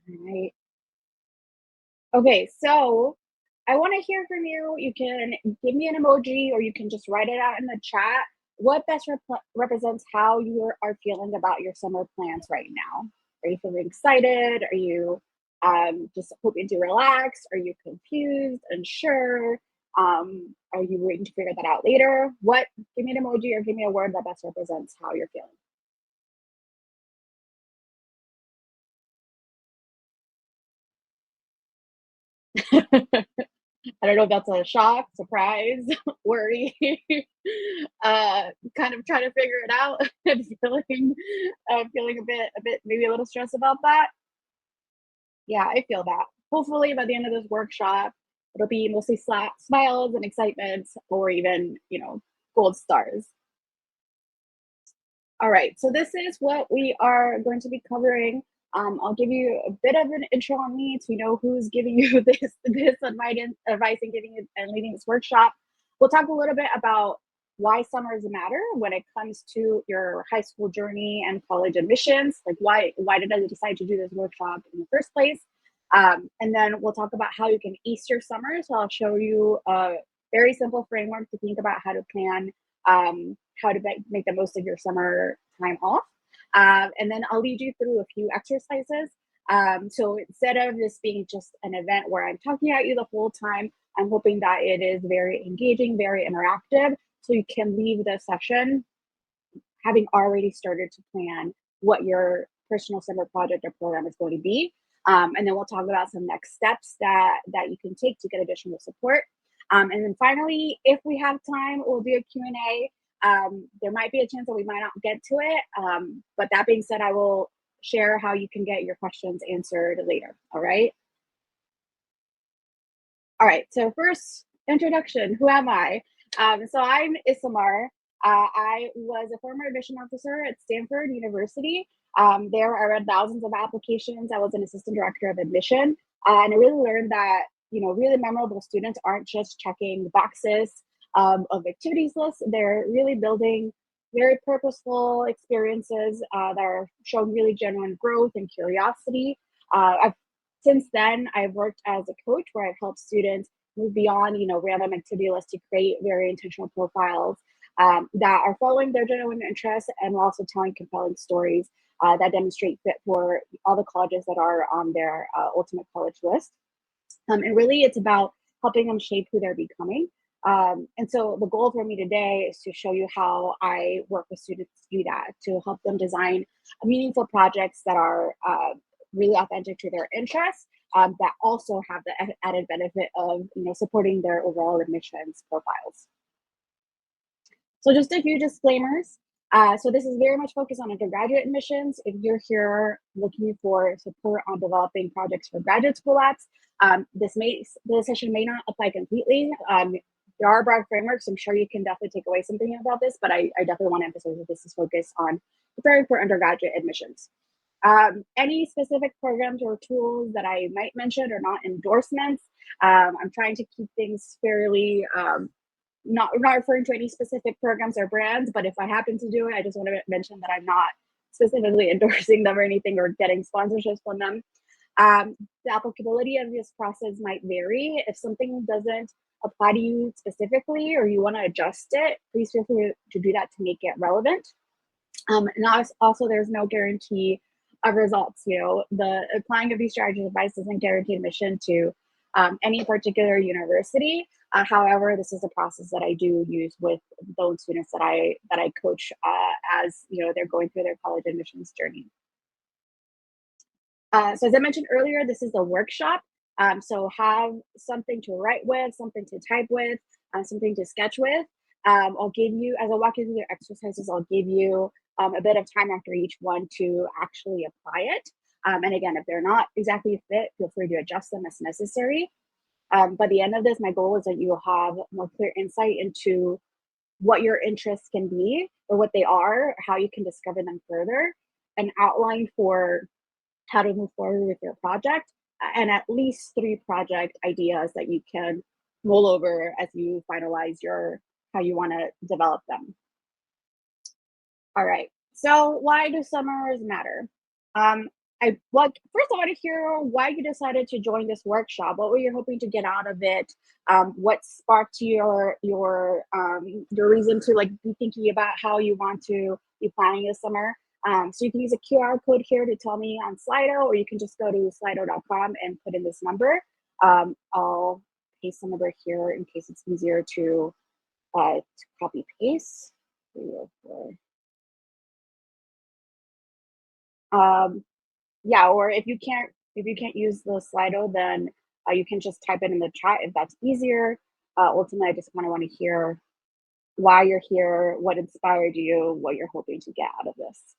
Right. Okay, so I want to hear from you. You can give me an emoji or you can just write it out in the chat. What best represents how you are feeling about your summer plans right now? Are you feeling excited? Are you just hoping to relax? Are you confused, unsure? Are you waiting to figure that out later? What? Give me an emoji or give me a word that best represents how you're feeling. I don't know if that's a shock, surprise, worry, uh, kind of trying to figure it out and feeling a bit, maybe a little stressed about that. Yeah, I feel that. Hopefully, by the end of this workshop, it'll be mostly smiles and excitement, or even gold stars. All right, so this is what we are going to be covering. I'll give you a bit of an intro on me to know who's giving you this advice and giving you and leading this workshop. We'll talk a little bit about why summers matter when it comes to your high school journey and college admissions. Like why did I decide to do this workshop in the first place? And then we'll talk about how you can ace your summer. So I'll show you a very simple framework to think about how to plan how to make the most of your summer time off. And then I'll lead you through a few exercises. So instead of this being just an event where I'm talking at you the whole time, I'm hoping that it is very engaging, very interactive, so you can leave the session having already started to plan what your personal summer project or program is going to be. And then we'll talk about some next steps that you can take to get additional support. And then finally, if we have time, we'll do a Q&A. There might be a chance that we might not get to it. But that being said, I will share how you can get your questions answered later. All right. All right. So first introduction, who am I? So I'm Isamar. I was a former admission officer at Stanford University. There I read thousands of applications. I was an assistant director of admission. And I really learned that, really memorable students aren't just checking boxes of activities lists. They're really building very purposeful experiences that are showing really genuine growth and curiosity. I've Since then, I've worked as a coach where I've helped students move beyond, random activity lists to create very intentional profiles that are following their genuine interests and also telling compelling stories that demonstrate fit for all the colleges that are on their ultimate college list. And really, it's about helping them shape who they're becoming. And so the goal for me today is to show you how I work with students to do that, to help them design meaningful projects that are really authentic to their interests, that also have the added benefit of supporting their overall admissions profiles. So just a few disclaimers. So this is very much focused on undergraduate admissions. If you're here looking for support on developing projects for graduate school apps, this session may not apply completely. There are broad frameworks. I'm sure you can definitely take away something about this, but I definitely want to emphasize that this is focused on preparing for undergraduate admissions. Any specific programs or tools that I might mention are not endorsements. I'm trying to keep things fairly not referring to any specific programs or brands, but if I happen to do it, I just want to mention that I'm not specifically endorsing them or anything or getting sponsorships from them. The applicability of this process might vary. If something doesn't apply to you specifically or you want to adjust it, please feel free to do that to make it relevant. And also, there's no guarantee of results. The applying of these strategies advice doesn't guarantee admission to any particular university. However, this is a process that I do use with those students that I coach as they're going through their college admissions journey. So as I mentioned earlier, this is a workshop. So have something to write with, something to type with, something to sketch with. I'll give you, as I walk you through the exercises, I'll give you a bit of time after each one to actually apply it. And again, if they're not exactly a fit, feel free to adjust them as necessary. By the end of this, my goal is that you will have more clear insight into what your interests can be or what they are, how you can discover them further, an outline for how to move forward with your project, and at least 3 project ideas that you can roll over as you finalize how you want to develop them. All right. So why do summers matter? Um, First I want to hear why you decided to join this workshop. What were you hoping to get out of it? What sparked your reason to like be thinking about how you want to be planning this summer? So you can use a QR code here to tell me on Slido, or you can just go to slido.com and put in this number. I'll paste the number here in case it's easier to copy paste. 304. Yeah, or if you can't use the Slido, then you can just type it in the chat if that's easier. Ultimately, I just kind of want to hear why you're here, what inspired you, what you're hoping to get out of this.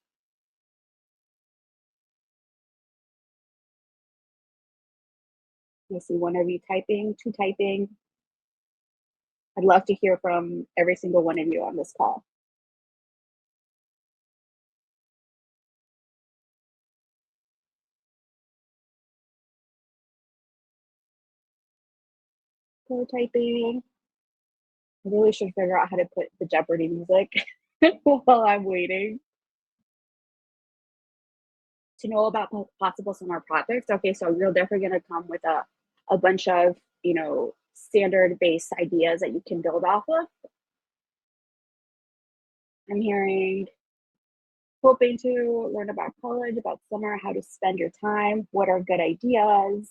I see one of you typing, two typing. I'd love to hear from every single one of you on this call. Go typing. I really should figure out how to put the Jeopardy music while I'm waiting. To know about possible summer projects. Okay, so you're definitely going to come with a bunch of, standard based ideas that you can build off of. I'm hearing hoping to learn about college, about summer, how to spend your time, what are good ideas.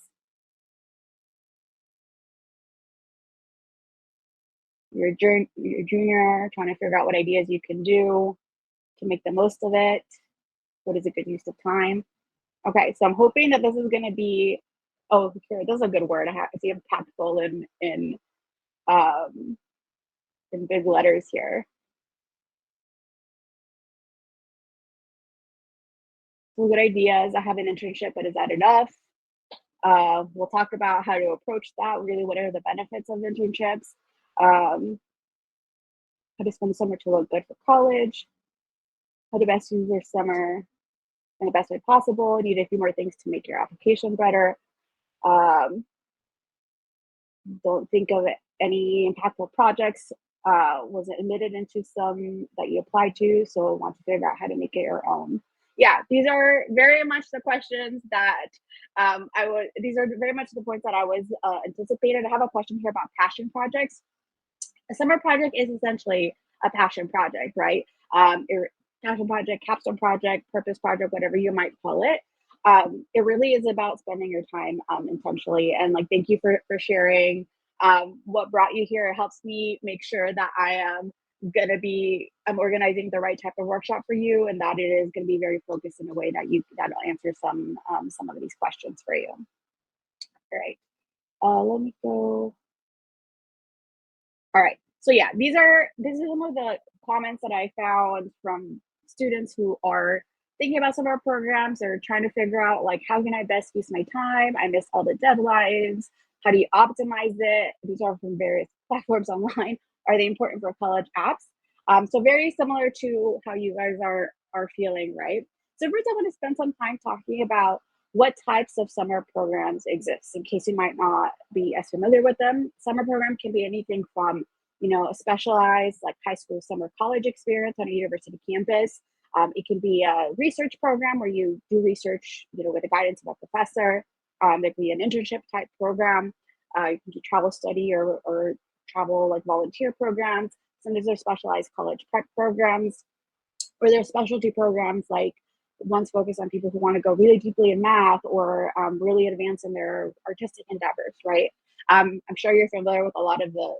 You're junior, trying to figure out what ideas you can do to make the most of it. What is a good use of time? Okay, so I'm hoping that this is going to be. Oh, here, this is a good word. I see impactful um, in big letters here. Some good ideas. I have an internship, but is that enough? We'll talk about how to approach that. Really, what are the benefits of internships? How to spend the summer to look good for college? How to best use your summer in the best way possible? Need a few more things to make your application better. Um, don't think of any impactful projects. Was it admitted into some that you applied to? So want to figure out how to make it your own. Yeah, these are very much the questions that these are very much the points that I was anticipated. I have a question here about passion projects. A summer project is essentially a passion project, right? Your passion project, capstone project, purpose project, whatever you might call it. It really is about spending your time intentionally. And like, thank you for sharing what brought you here. It helps me make sure that I'm organizing the right type of workshop for you, and that it is going to be very focused in a way that'll answer some of these questions for you. All right. Let me go. All right. So yeah, this is some of the comments that I found from students who are thinking about some of our programs or trying to figure out like how can I best use my time? I miss all the deadlines. How do you optimize it? These are from various platforms online. Are they important for college apps? So very similar to how you guys are feeling, right? So first I want to spend some time talking about what types of summer programs exist in case you might not be as familiar with them. Summer program can be anything from, a specialized like high school summer college experience on a university campus. It can be a research program where you do research, with the guidance of a professor. There can be an internship type program. You can do travel study or travel like volunteer programs. Sometimes there's specialized college prep programs, or there's specialty programs like ones focused on people who want to go really deeply in math or really advance in their artistic endeavors, right? I'm sure you're familiar with a lot of the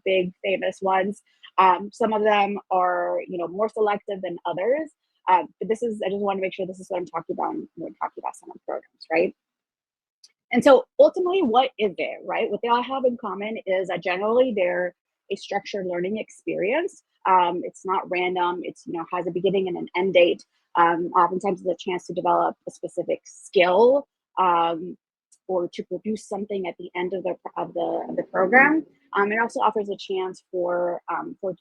big famous ones. Some of them are more selective than others. But I just want to make sure this is what I'm talking about when we're talking about summer programs, right? And so ultimately, what is it, right? What they all have in common is that generally they're a structured learning experience. It's not random. It's has a beginning and an end date. Oftentimes, it's a chance to develop a specific skill or to produce something at the end of the program. It also offers a chance for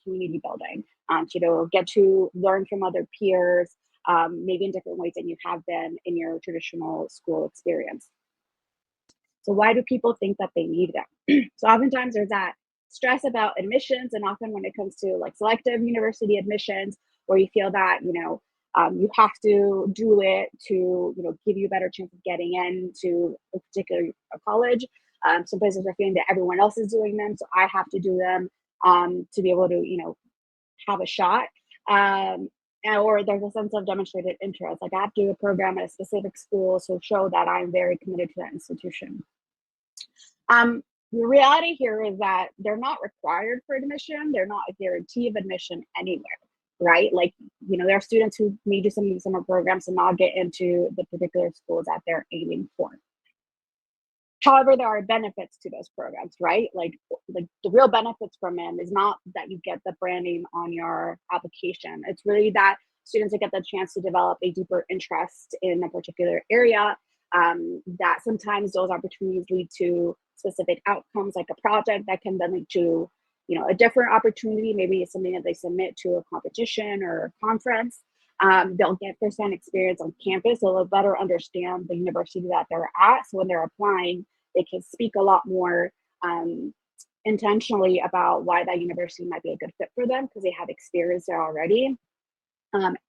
community building, to get to learn from other peers, maybe in different ways than you have been in your traditional school experience. So why do people think that they need them? So oftentimes there's that stress about admissions, and often when it comes to like selective university admissions, where you feel that You have to do it to give you a better chance of getting into a particular college. Some places are feeling that everyone else is doing them, so I have to do them to be able to have a shot. Or there's a sense of demonstrated interest. Like I have to do a program at a specific school, so show that I'm very committed to that institution. The reality here is that they're not required for admission. They're not a guarantee of admission anywhere, right? Like, there are students who may do some of these summer programs and not get into the particular schools that they're aiming for. However, there are benefits to those programs, right? Like the real benefits from them is not that you get the brand name on your application. It's really that students get the chance to develop a deeper interest in a particular area. That sometimes those opportunities lead to specific outcomes, like a project that can then lead to, a different opportunity. Maybe it's something that they submit to a competition or a conference. They'll get firsthand experience on campus, so they'll better understand the university that they're at. So when they're applying, they can speak a lot more intentionally about why that university might be a good fit for them because they have experience there already.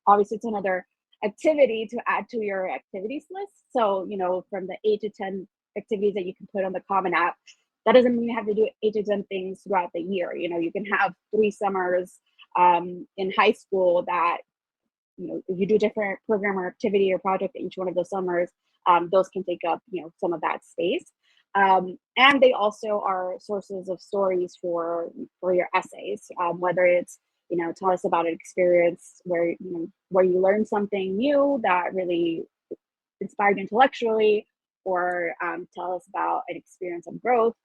Obviously, it's another activity to add to your activities list. So, from the 8 to 10 activities that you can put on the Common App, that doesn't mean you have to do 8 to 10 things throughout the year. You can have 3 summers in high school that, if you do a different program or activity or project each one of those summers, those can take up, some of that space. And they also are sources of stories for your essays, whether it's, tell us about an experience where you learned something new that really inspired you intellectually, or tell us about an experience of growth.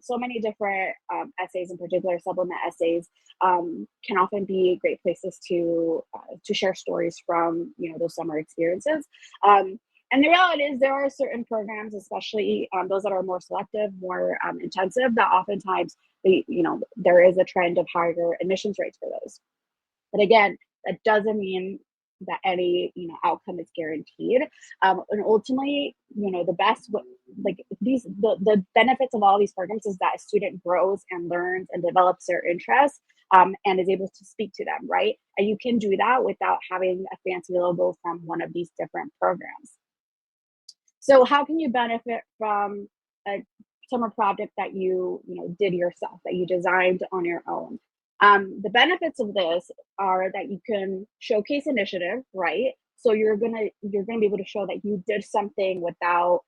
So many different essays, in particular supplement essays, can often be great places to share stories from those summer experiences. And the reality is there are certain programs, especially those that are more selective, more intensive, that oftentimes there is a trend of higher admissions rates for those. But again, that doesn't mean that any outcome is guaranteed. And ultimately, the best the benefits of all these programs is that a student grows and learns and develops their interests and is able to speak to them, right? And you can do that without having a fancy logo from one of these different programs. So how can you benefit from a summer project that you did yourself, that you designed on your own? The benefits of this are that you can showcase initiative, right? So you're gonna be able to show that you did something without,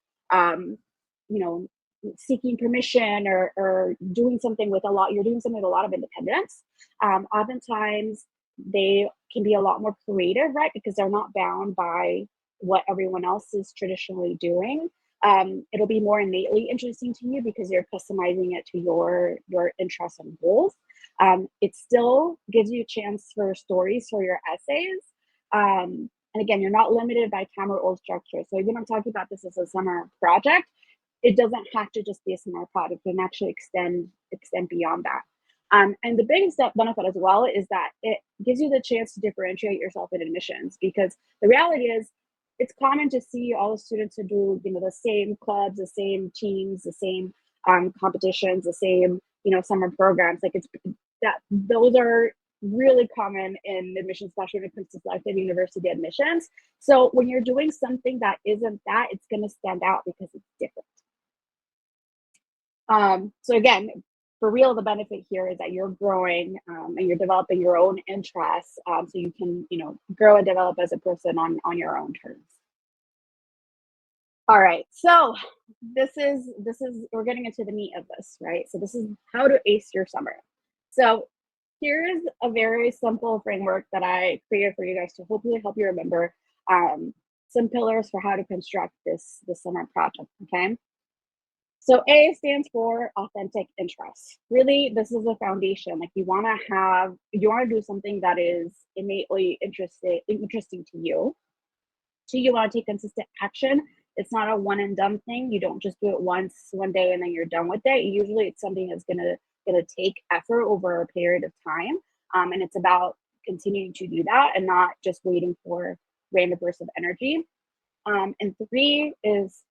seeking permission or doing something with a lot. You're doing something with a lot of independence. Oftentimes, they can be a lot more creative, right? Because they're not bound by what everyone else is traditionally doing. It'll be more innately interesting to you because you're customizing it to your interests and goals. It still gives you a chance for stories for your essays. And again, you're not limited by time or structure. So even I'm talking about this as a summer project, it doesn't have to just be a summer project. It can actually extend beyond that. And the biggest benefit as well is that it gives you the chance to differentiate yourself in admissions, because the reality is it's common to see all the students who do the same clubs, the same teams, the same competitions, the same summer programs. Like those are really common in admissions, especially when it comes to selective university admissions. So when you're doing something that isn't that, it's going to stand out because it's different. So again, for real, the benefit here is that you're growing and you're developing your own interests, so you can grow and develop as a person on your own terms. All right, so this is we're getting into the meat of this, right? So this is how to ace your summer. So here's a very simple framework that I created for you guys to hopefully help you remember some pillars for how to construct this summer project. Okay. So A stands for authentic interest. Really, this is a foundation. Like you want to do something that is innately interesting to you. Two, you want to take consistent action. It's not a one and done thing. You don't just do it once one day and then you're done with it. Usually it's something that's gonna take effort over a period of time. And it's about continuing to do that and not just waiting for random bursts of energy. And 3 is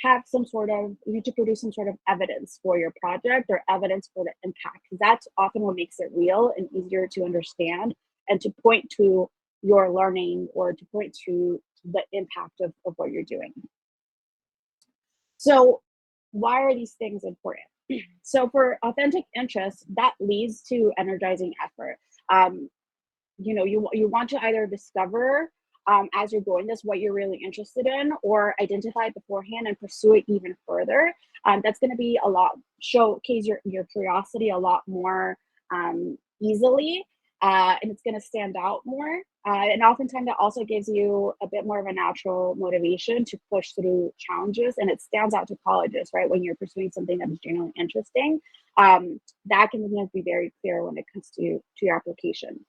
you need to produce some sort of evidence for your project or evidence for the impact. That's often what makes it real and easier to understand and to point to your learning or to point to the impact of what you're doing. So, why are these things important? So, for authentic interest, that leads to energizing effort. Um, you want to either discover as you're going this what you're really interested in, or identify it beforehand and pursue it even further. That's going to be a lot showcase your curiosity a lot more easily, and it's going to stand out more. And oftentimes that also gives you a bit more of a natural motivation to push through challenges, and it stands out to colleges, right? When you're pursuing something that is genuinely interesting, that can be very clear when it comes to your application.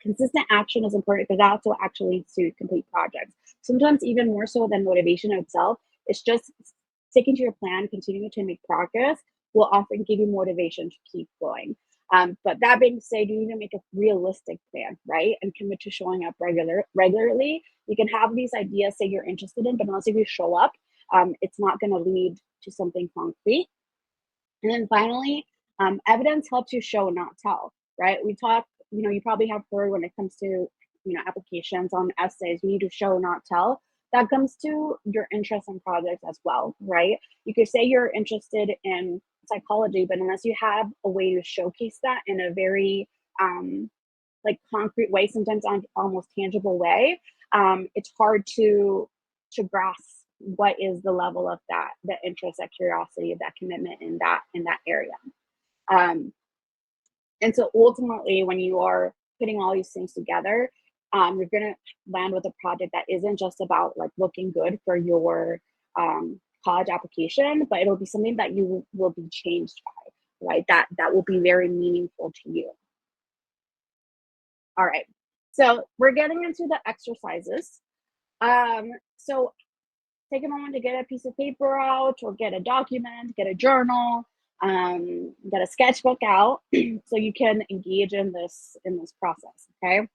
Consistent action is important because that's what actually leads to complete projects. Sometimes even more so than motivation itself, it's just sticking to your plan, continuing to make progress will often give you motivation to keep going. But that being said, you need to make a realistic plan, right? And commit to showing up regularly. You can have these ideas say you're interested in, but unless if you show up, it's not going to lead to something concrete. And then finally, evidence helps you show, not tell, right? We talk, you probably have heard when it comes to, applications on essays, you need to show, not tell. That comes to your interest in projects as well, right? You could say you're interested in psychology, but unless you have a way to showcase that in a very like concrete way, sometimes on almost tangible way, it's hard to grasp what is the level of that interest, that curiosity, that commitment in that area. Um, and so ultimately, when you are putting all these things together, you're gonna land with a project that isn't just about like looking good for your college application, but it'll be something that you will be changed by, right? That will be very meaningful to you. All right. So we're getting into the exercises. So take a moment to get a piece of paper out or get a document, get a journal, get a sketchbook out so you can engage in this process. Okay.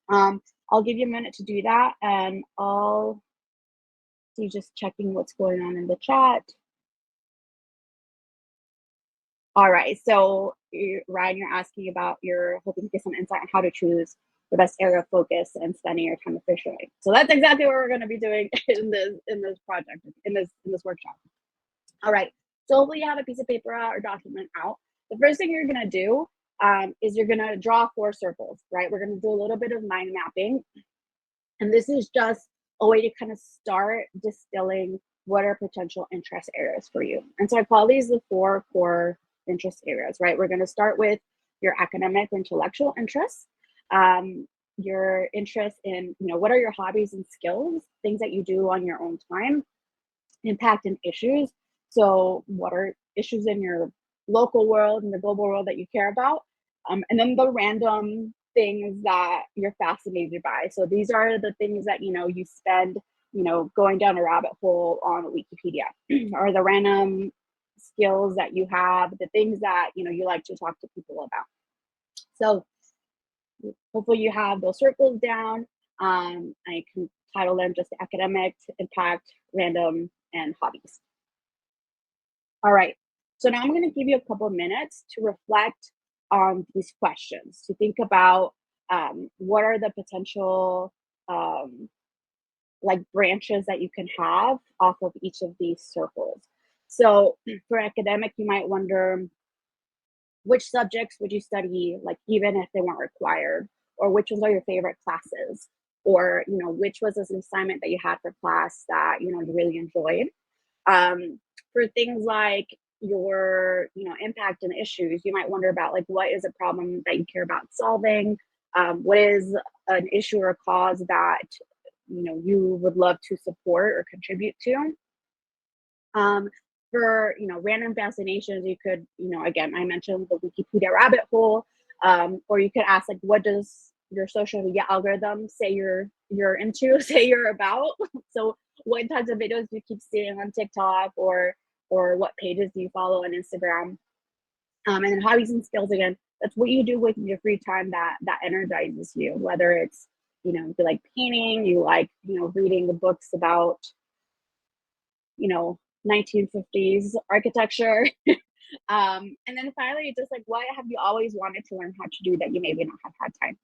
I'll give you a minute to do that, and I'll see, just checking what's going on in the chat. All right. So Ryan, you're asking about, you're hoping to get some insight on how to choose the best area of focus and spending your time efficiently. So that's exactly what we're going to be doing in this project, in this workshop. All right. So hopefully you have a piece of paper out or document out. The first thing you're going to do is you're going to draw 4 circles, right? We're going to do a little bit of mind mapping. And this is just a way to kind of start distilling what are potential interest areas for you. And so I call these the 4 core interest areas, right? We're going to start with your academic or intellectual interests, your interest in, what are your hobbies and skills, things that you do on your own time, impact and issues. So what are issues in your local world and the global world that you care about? And then the random things that you're fascinated by. So these are the things that, you spend, going down a rabbit hole on Wikipedia, or the random skills that you have, the things that, you like to talk to people about. So hopefully you have those circles down. I can title them just academic, impact, random, and hobbies. All right. So now I'm going to give you a couple of minutes to reflect on these questions, to think about what are the potential like branches that you can have off of each of these circles. So for academic, you might wonder, which subjects would you study, like even if they weren't required, or which ones are your favorite classes, or which was this assignment that you had for class that you really enjoyed. For things like your impact and issues, you might wonder about, like, what is a problem that you care about solving, what is an issue or a cause that you would love to support or contribute to. For random fascinations, you could, again, I mentioned the Wikipedia rabbit hole, or you could ask, like, what does your social media algorithm say you're into, say you're about. So what types of videos do you keep seeing on TikTok, or what pages do you follow on Instagram? And then hobbies and skills, again, that's what you do with your free time that energizes you, whether it's you like painting, you like reading the books about 1950s architecture. And then finally, just like, what have you always wanted to learn how to do that you maybe not have had time?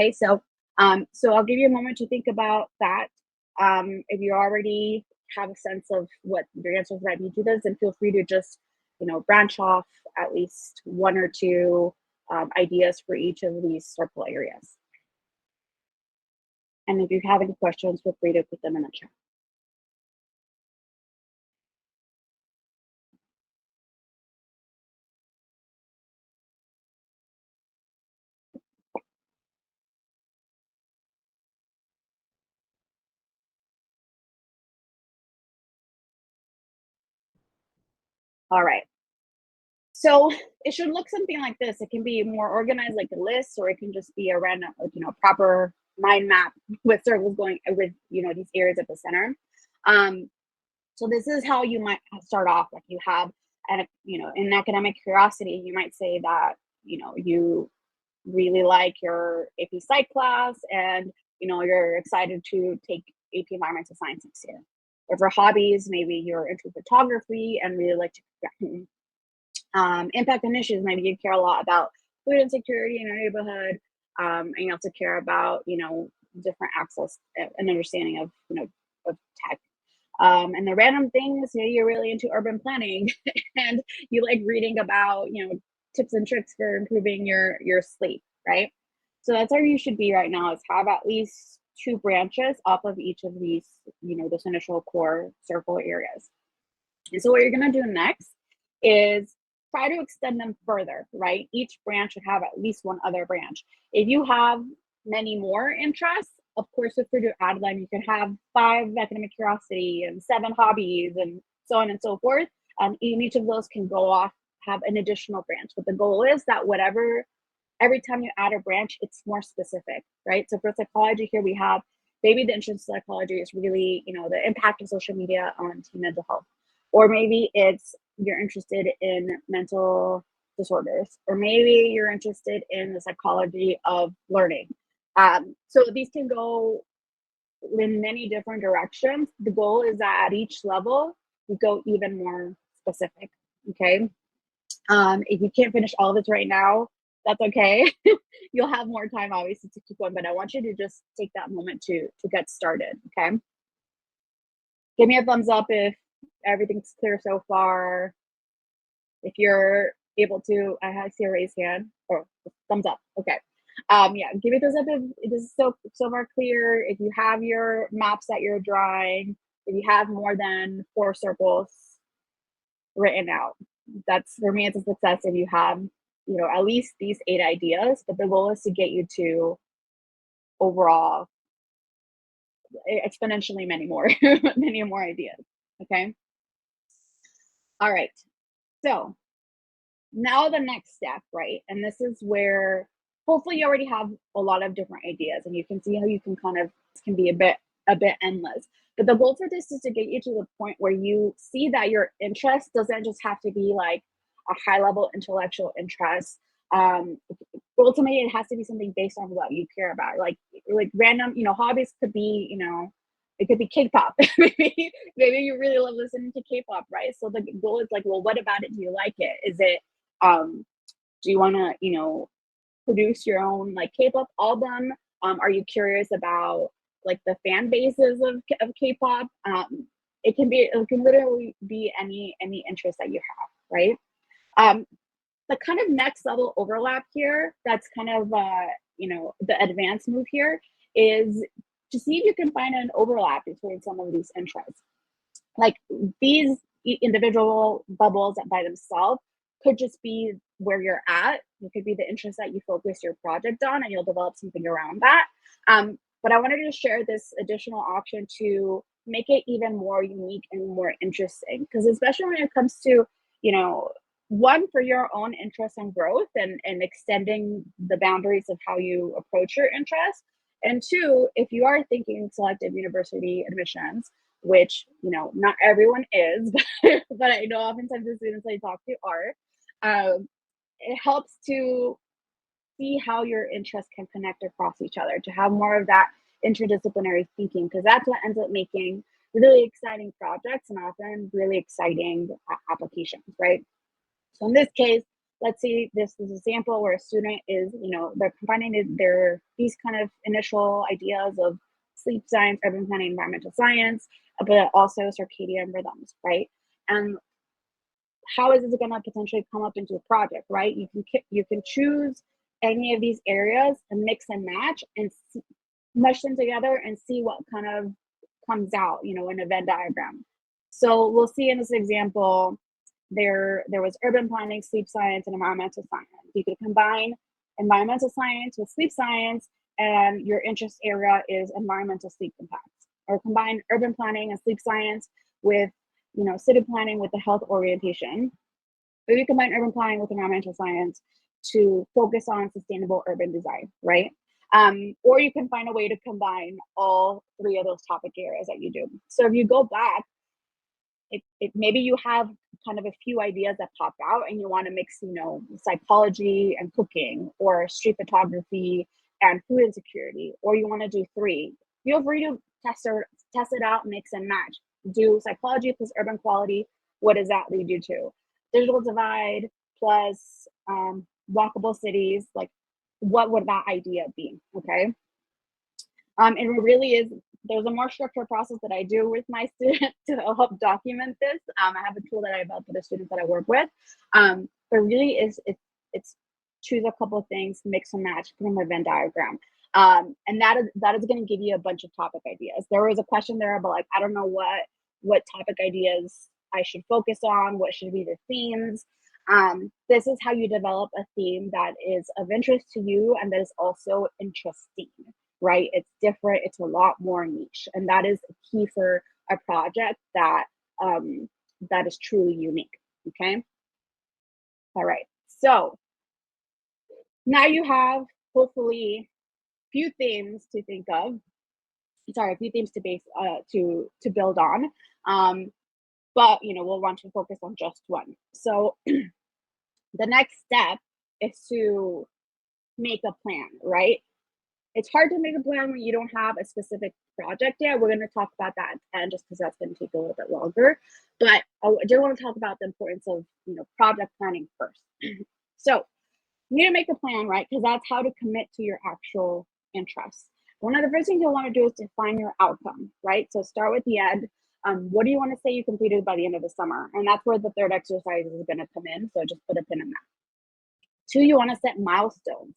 Okay, so I'll give you a moment to think about that. If you already have a sense of what your answers might be to this, then feel free to just, branch off at least one or two ideas for each of these circle areas. And if you have any questions, feel free to put them in the chat. All right. So it should look something like this. It can be more organized like a list, or it can just be a random, like, proper mind map with circles going with, these areas at the center. Um, so this is how you might start off. Like you have, in academic curiosity, you might say that, you really like your AP Psych class, and, you're excited to take AP Environmental Science next year. Or for hobbies, maybe you're into photography and really like to impact initiatives. Maybe you care a lot about food insecurity in your neighborhood, and you also care about, different access and understanding of, of tech. And the random things, you're really into urban planning and you like reading about, tips and tricks for improving your sleep, right? So that's where you should be right now, is have at least two branches off of each of these, this initial core circle areas. And so what you're going to do next is try to extend them further, right? Each branch should have at least one other branch. If you have many more interests, of course, feel free to add them. You can have 5 academic curiosity and 7 hobbies and so on and so forth. And each of those can go off, have an additional branch. But the goal is that every time you add a branch, it's more specific, right? So for psychology here, we have maybe the interest in psychology is really, the impact of social media on teen mental health. Or maybe it's you're interested in mental disorders, or maybe you're interested in the psychology of learning. So these can go in many different directions. The goal is that at each level, you go even more specific. Okay. If you can't finish all of this right now, that's okay. You'll have more time, obviously, to keep going, but I want you to just take that moment to get started. Okay. Give me a thumbs up if everything's clear so far. If you're able to, I see a raised hand or thumbs up. Okay. Yeah, give me a thumbs up if this is so far clear. If you have your maps that you're drawing, if you have more than 4 circles written out, that's, for me, it's a success. If you have, at least these 8 ideas, but the goal is to get you to overall exponentially many more, many more ideas. Okay. All right. So now the next step, right? And this is where hopefully you already have a lot of different ideas, and you can see how you can kind of, it can be a bit endless. But the goal for this is to get you to the point where you see that your interest doesn't just have to be like a high level intellectual interest. Ultimately, it has to be something based on what you care about. Like random, hobbies could be, it could be K-pop. Maybe you really love listening to K-pop, right? So the goal is like, well, what about it? Do you like it? Is it do you want to, produce your own like K-pop album? Are you curious about like the fan bases of K-pop? It can literally be any interest that you have, right? The kind of next level overlap here, that's kind of the advanced move here, is to see if you can find an overlap between some of these interests. Like these individual bubbles by themselves could just be where you're at. It could be the interest that you focus your project on, and you'll develop something around that. But I wanted to share this additional option to make it even more unique and more interesting, because especially when it comes to, one, for your own interest and growth, and extending the boundaries of how you approach your interest. And two, if you are thinking selective university admissions, which, not everyone is, but I know oftentimes the students I talk to are, it helps to see how your interests can connect across each other, to have more of that interdisciplinary thinking, because that's what ends up making really exciting projects and often really exciting applications, right? So in this case, let's say this is a sample where a student is, they're combining these kind of initial ideas of sleep science, urban planning, environmental science, but also circadian rhythms, right? And how is this going to potentially come up into a project, right? You can choose any of these areas and mix and match and mush them together and see what kind of comes out, in a Venn diagram. So we'll see in this example, there was urban planning, sleep science, and environmental science. You could combine environmental science with sleep science, and your interest area is environmental sleep impacts. Or combine urban planning and sleep science with, city planning with the health orientation. Or you combine urban planning with environmental science to focus on sustainable urban design, right? Or you can find a way to combine all three of those topic areas that you do. So if you go back, maybe you have kind of a few ideas that pop out and you want to mix, psychology and cooking, or street photography and food insecurity, or you want to do three. Feel free to test it out, mix and match. Do psychology plus urban quality. What does that lead you to? Digital divide plus walkable cities. Like, what would that idea be? Okay. And it really is, there's a more structured process that I do with my students to help document this. I have a tool that I developed for the students that I work with. But really it's choose a couple of things, mix and match from a Venn diagram. And that is going to give you a bunch of topic ideas. There was a question there about, like, I don't know what topic ideas I should focus on, what should be the themes. This is how you develop a theme that is of interest to you and that is also interesting, right? It's different, it's a lot more niche, and that is key for a project that is truly unique. Okay. All right. So now you have hopefully a few themes to think of. Sorry, a few themes to base to build on. But we'll want to focus on just one. So the next step is to make a plan, right? It's hard to make a plan when you don't have a specific project yet. We're going to talk about that and just because that's going to take a little bit longer. But I do want to talk about the importance of project planning first. So you need to make a plan, right? Because that's how to commit to your actual interests. One of the first things you'll want to do is define your outcome, right? So start with the end. What do you want to say you completed by the end of the summer? And that's where the third exercise is going to come in. So just put a pin in that. 2, you want to set milestones.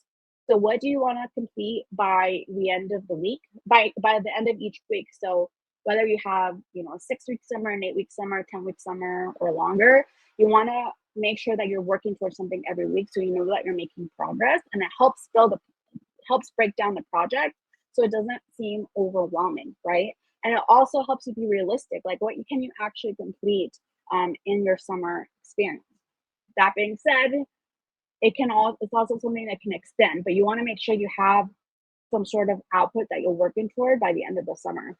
So what do you want to complete by the end of the week, by the end of each week? So whether you have, a 6-week summer, an 8-week summer, 10-week summer, or longer, you want to make sure that you're working towards something every week, so you know that you're making progress, and it helps break down the project so it doesn't seem overwhelming, right? And it also helps you be realistic, like what can you actually complete in your summer experience. That being said, it's also something that can extend, but you want to make sure you have some sort of output that you're working toward by the end of the summer.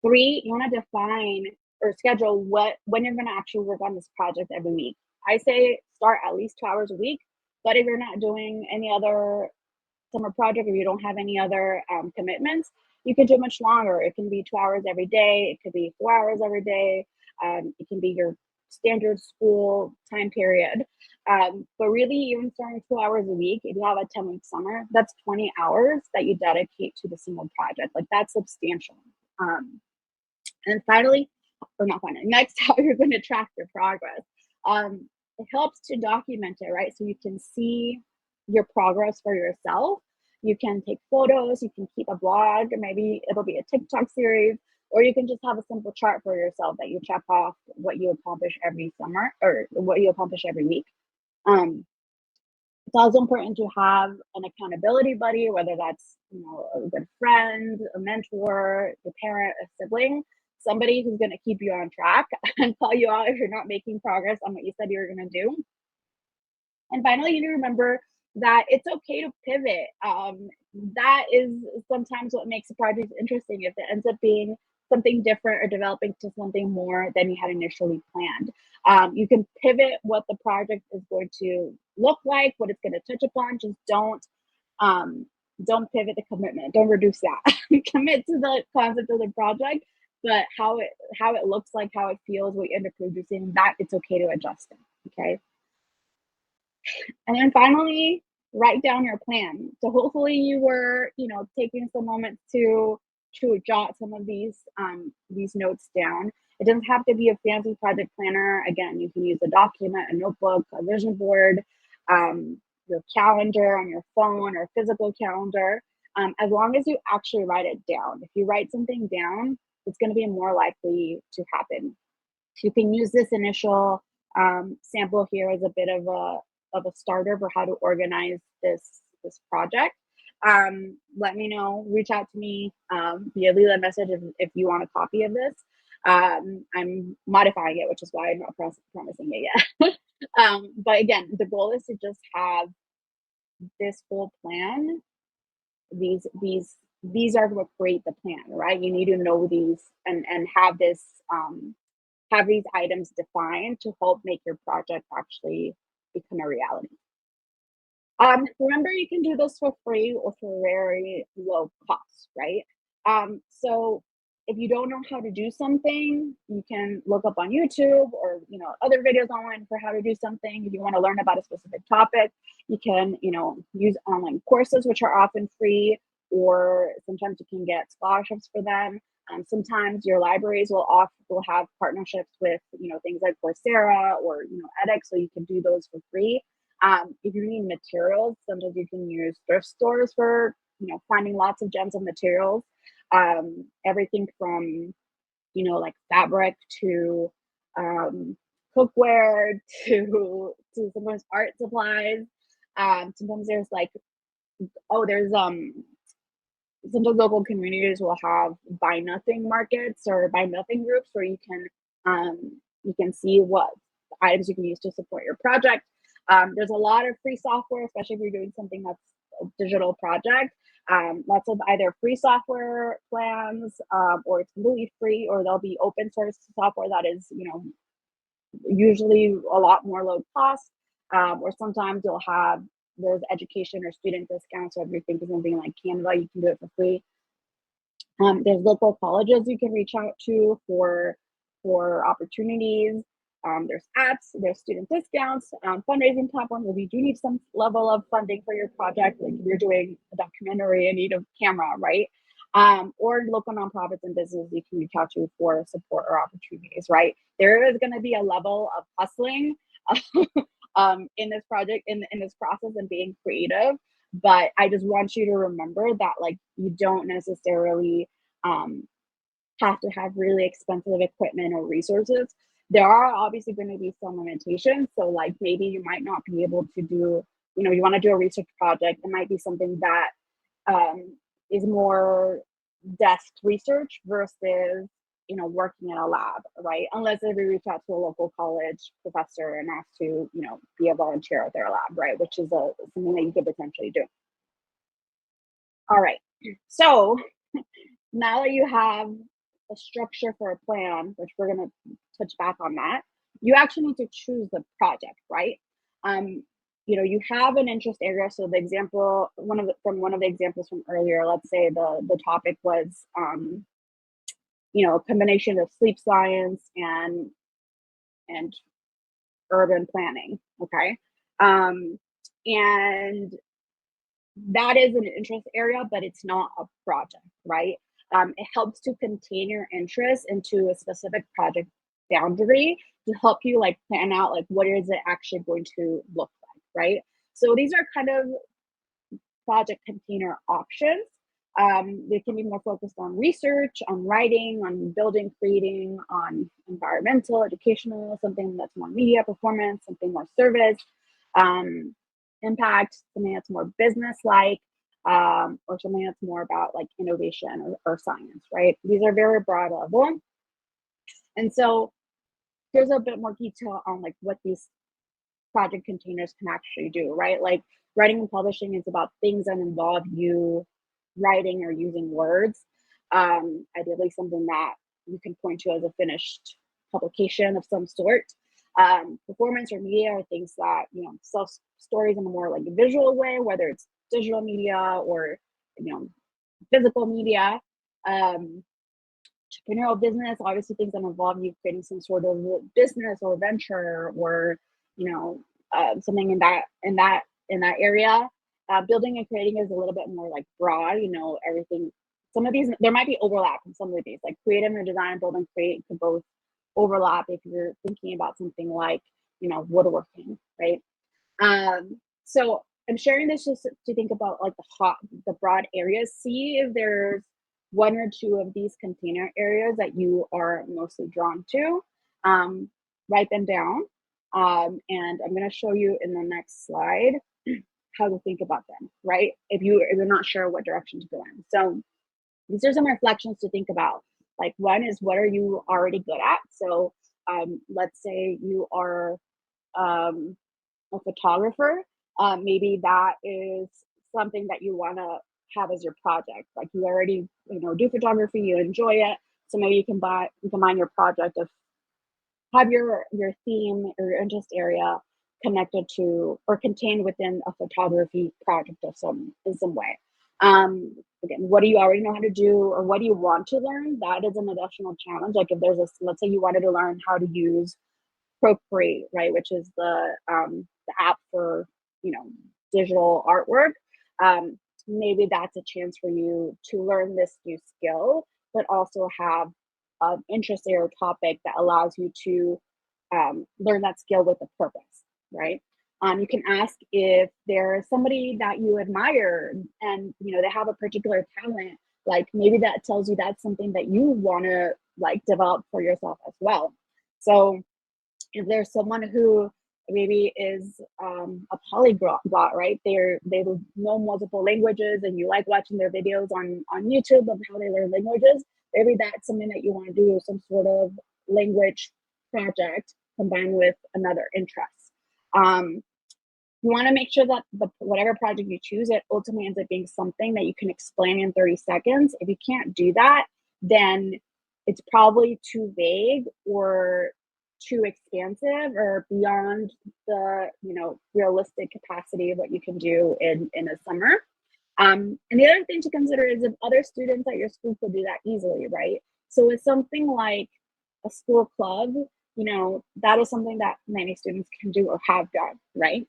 3, you want to define or schedule when you're going to actually work on this project every week. I say start at least 2 hours a week, but if you're not doing any other summer project, if you don't have any other commitments, you can do much longer. It can be 2 hours every day. It could be 4 hours every day. It can be your standard school time period. But really, even starting 2 hours a week, if you have a 10-week summer, that's 20 hours that you dedicate to the single project. Like, that's substantial. And finally, or not finally, next, how you're going to track your progress. It helps to document it, right? So you can see your progress for yourself. You can take photos, you can keep a blog, maybe it'll be a TikTok series, or you can just have a simple chart for yourself that you check off what you accomplish every summer or what you accomplish every week. It's also important to have an accountability buddy, whether that's a good friend, a mentor, a parent, a sibling, somebody who's going to keep you on track and call you out if you're not making progress on what you said you were going to do. And finally, you need to remember that it's okay to pivot. That is sometimes what makes a project interesting, if it ends up being something different or developing to something more than you had initially planned. You can pivot what the project is going to look like, what it's going to touch upon. Just don't pivot the commitment. Don't reduce that. Commit to the concept of the project, but how it looks like, how it feels, what you end up producing, that it's okay to adjust it. Okay. And then finally, write down your plan. So hopefully you were, taking some moments to jot some of these notes down. It doesn't have to be a fancy project planner. Again, you can use a document, a notebook, a vision board, your calendar on your phone or physical calendar. As long as you actually write it down. If you write something down, it's going to be more likely to happen. You can use this initial sample here as a bit of a starter for how to organize this project. Let me know, reach out to me via Leela message if you want a copy of this. I'm modifying it, which is why I'm not promising it yet. But again, the goal is to just have this whole plan. These are what create the plan, right? You need to know these and have this have these items defined to help make your project actually become a reality. Remember, you can do this for free or for very low cost, right? So if you don't know how to do something, you can look up on YouTube or other videos online for how to do something. If you want to learn about a specific topic, you can use online courses, which are often free, or sometimes you can get scholarships for them. Sometimes your libraries will have partnerships with things like Coursera or edX, so you can do those for free. If you need materials, sometimes you can use thrift stores for finding lots of gems of materials. Everything from like fabric to cookware to sometimes art supplies. Sometimes there's there's sometimes local communities will have buy nothing markets or buy nothing groups where you can see what items you can use to support your project. There's a lot of free software, especially if you're doing something that's a digital project. Lots of either free software plans, or it's completely free, or there'll be open source software that is, usually a lot more low cost. Or sometimes there's education or student discounts. So if you're thinking something like Canva, you can do it for free. There's local colleges you can reach out to for opportunities. There's apps, there's student discounts, fundraising platforms. If you do need some level of funding for your project, like if you're doing a documentary and need a camera, right? Or local nonprofits and businesses you can reach out to for support or opportunities, right? There is going to be a level of hustling in this project, in this process, and being creative. But I just want you to remember that you don't necessarily have to have really expensive equipment or resources. There are obviously going to be some limitations. So maybe you might not be able to do, you want to do a research project. It might be something that is more desk research versus working in a lab, right? Unless if you reach out to a local college professor and ask to be a volunteer at their lab, right? Which is something that you could potentially do. All right, so now that you have a structure for a plan, which we're going to touch back on that, you actually need to choose the project, right? You have an interest area. So the example, one of the examples from earlier, let's say the topic was a combination of sleep science and urban planning. Okay. And that is an interest area, but it's not a project, right? It helps to contain your interest into a specific project boundary to help you plan out what is it actually going to look like, right? So these are kind of project container options. They can be more focused on research, on writing, on building, creating, on environmental, educational, something that's more media, performance, something more service, impact, something that's more business-like, or something that's more about innovation or science, right? These are very broad level. And so here's a bit more detail on what these project containers can actually do, right? Writing and publishing is about things that involve you writing or using words. Ideally something that you can point to as a finished publication of some sort. Performance or media are things that sell stories in a more visual way, whether it's digital media or physical media. Entrepreneurial business, obviously things that involve you creating some sort of business or venture or something in that area. Building and creating is a little bit more like broad, you know, everything. Some of these, there might be overlap in some of these, like creative and design, build and create could both overlap if you're thinking about something like, you know, woodworking, right? So I'm sharing this just to think about like the broad areas. See if there's one or two of these container areas that you are mostly drawn to. Write them down. And I'm going to show you in the next slide how to think about them, right? If you're not sure what direction to go in. So these are some reflections to think about. Like, one is, what are you already good at? So let's say you are a photographer. Maybe that is something that you want to have as your project. Like, you already, you know, do photography, you enjoy it. So maybe you can combine your project of have your theme or your interest area connected to or contained within a photography project of in some way. Again, what do you already know how to do, or what do you want to learn? That is an additional challenge. Like, if there's let's say you wanted to learn how to use Procreate, right, which is the app for, you know, digital artwork. Maybe that's a chance for you to learn this new skill, but also have an interest area or topic that allows you to learn that skill with a purpose, right? You can ask if there's somebody that you admire and, you know, they have a particular talent, like maybe that tells you that's something that you want to like develop for yourself as well. So if there's someone who maybe is a polyglot, right? They know multiple languages, and you like watching their videos on YouTube of how they learn languages. Maybe that's something that you want to do, some sort of language project combined with another interest. You want to make sure that whatever project you choose, it ultimately ends up being something that you can explain in 30 seconds. If you can't do that, then it's probably too vague or too expansive or beyond the, you know, realistic capacity of what you can do in a summer. And the other thing to consider is if other students at your school could do that easily, right? So with something like a school club, you know, that is something that many students can do or have done, right?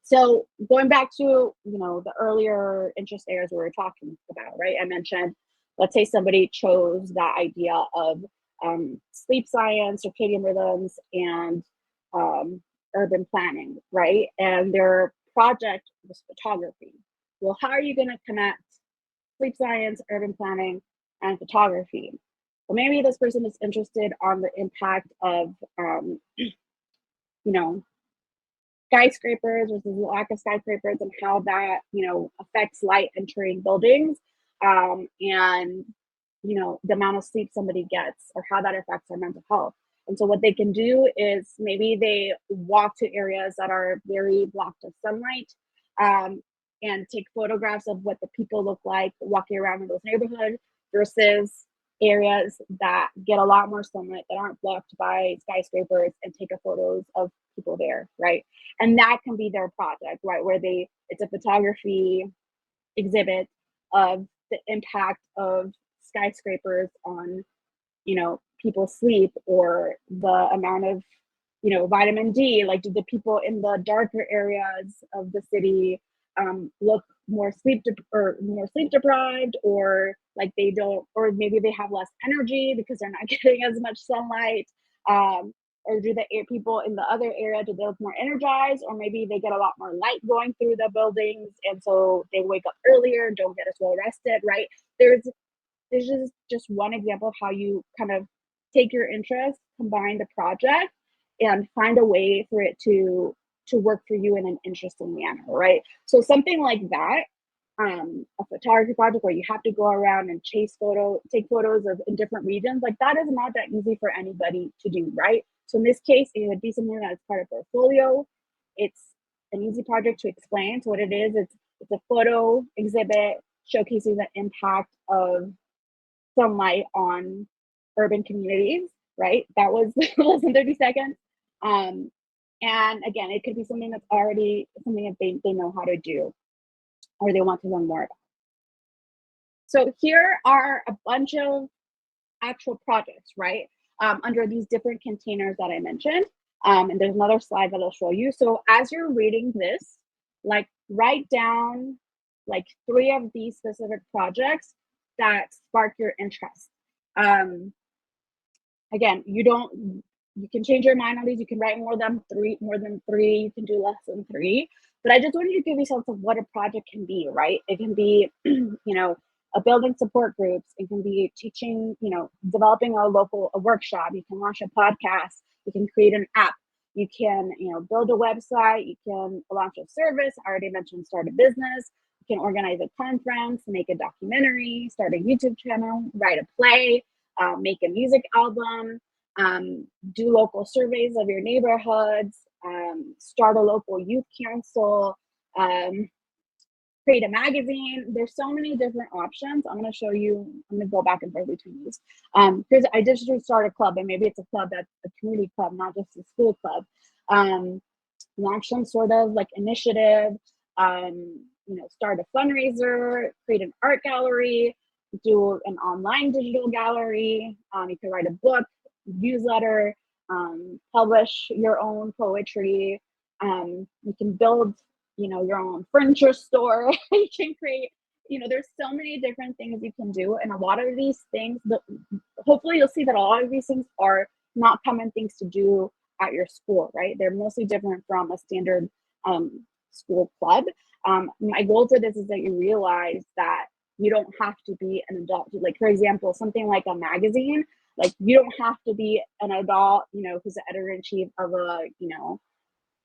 So going back to, you know, the earlier interest areas we were talking about, right? I mentioned, let's say somebody chose that idea of sleep science, circadian rhythms, and urban planning, right? And their project was photography. Well, how are you going to connect sleep science, urban planning, and photography? Well, maybe this person is interested on the impact of, you know, skyscrapers versus lack of skyscrapers and how that, you know, affects light entering buildings, and, you know, the amount of sleep somebody gets or how that affects their mental health. And so what they can do is maybe they walk to areas that are very blocked of sunlight, and take photographs of what the people look like walking around in those neighborhoods versus areas that get a lot more sunlight that aren't blocked by skyscrapers, and take a photos of people there, right? And that can be their project, right? Where it's a photography exhibit of the impact of skyscrapers on, you know, people's sleep, or the amount of, you know, vitamin D. Like, do the people in the darker areas of the city look more more sleep deprived, or like they don't, or maybe they have less energy because they're not getting as much sunlight, or do the people in the other area, do they look more energized, or maybe they get a lot more light going through the buildings, and so they wake up earlier, don't get as well rested, right? There's just one example of how you kind of take your interest, combine the project, and find a way for it to work for you in an interesting manner, right? So something like that, a photography project where you have to go around and take photos of in different regions, like that is not that easy for anybody to do, right? So in this case, it would be something that is part of portfolio. It's an easy project to explain. So what it is, it's a photo exhibit showcasing the impact of sunlight on urban communities, right? That was less than 30 seconds. And again, it could be something that's already something that they know how to do, or they want to learn more about. So here are a bunch of actual projects, right? Under these different containers that I mentioned. And there's another slide that I'll show you. So as you're reading this, like write down like 3 of these specific projects that spark your interest. Um, Again, you can change your mind on these. You can write more than three, you can do less than three. But I just wanted to give you a sense of what a project can be, right? It can be, a building support groups. It can be teaching, developing a workshop. You can launch a podcast. You can create an app. You can, build a website. You can launch a service. I already mentioned start a business. You can organize a conference, make a documentary, start a YouTube channel, write a play, make a music album, do local surveys of your neighborhoods, start a local youth council, create a magazine. There's so many different options. I'm going to show you. I'm going to go back and forth between these. Because I just start a club, and maybe it's a club that's a community club, not just a school club. Launch some sort of like initiative. Start a fundraiser, create an art gallery, do an online digital gallery. You can write a book, newsletter, publish your own poetry. You can build, your own furniture store. You can create, there's so many different things you can do. And a lot of these things, hopefully you'll see that a lot of these things are not common things to do at your school, right? They're mostly different from a standard school club. My goal for this is that you realize that you don't have to be an adult. Like, for example, something like a magazine, like you don't have to be an adult, who's the editor-in-chief of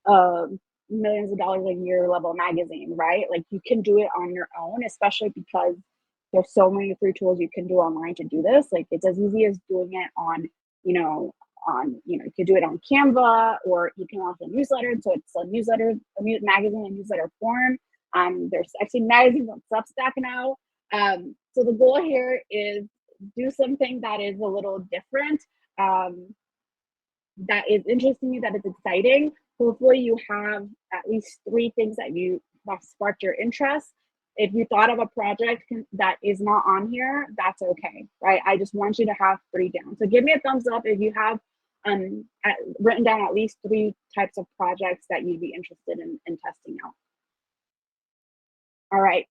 a millions of dollars a year level magazine, right? Like you can do it on your own, especially because there's so many free tools you can do online to do this. Like it's as easy as doing it on, you could do it on Canva, or you can launch a newsletter. So it's a newsletter, magazine, and newsletter form. There's actually magazines on Substack now. So the goal here is do something that is a little different, that is interesting, that is exciting. Hopefully you have at least 3 things that sparked your interest. If you thought of a project that is not on here, that's okay, right? I just want you to have 3 down. So give me a thumbs up if you have written down at least 3 types of projects that you'd be interested in testing out. All right.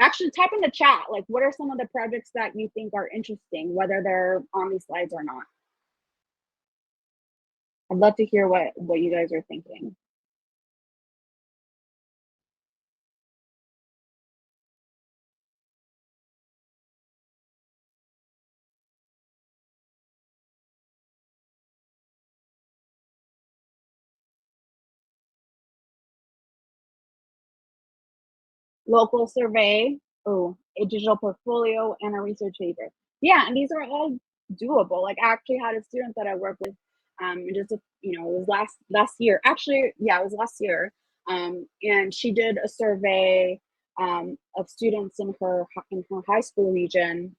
Actually, type in the chat, like, what are some of the projects that you think are interesting, whether they're on these slides or not? I'd love to hear what you guys are thinking. Local survey, a digital portfolio, and a research paper. Yeah, and these are all doable. Like I actually had a student that I worked with, just it was last year. Actually, yeah, it was last year. And she did a survey of students in her high school region,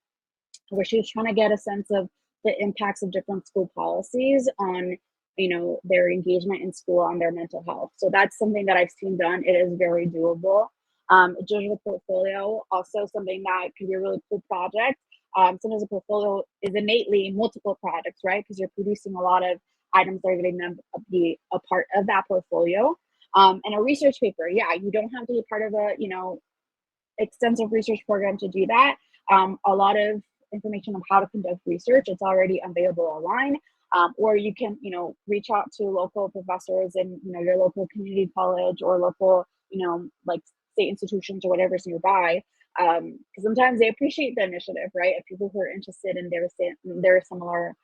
where she was trying to get a sense of the impacts of different school policies on their engagement in school, on their mental health. So that's something that I've seen done. It is very doable. A digital portfolio, also something that can be a really cool project. Sometimes a portfolio is innately multiple projects, right? Because you're producing a lot of items that are going to be a part of that portfolio. And a research paper, yeah, you don't have to be part of a extensive research program to do that. A lot of information on how to conduct research, it's already available online. Or you can, reach out to local professors in, your local community college, or local, like state institutions or whatever's nearby. Because sometimes they appreciate the initiative, right? Of people who are interested in their similar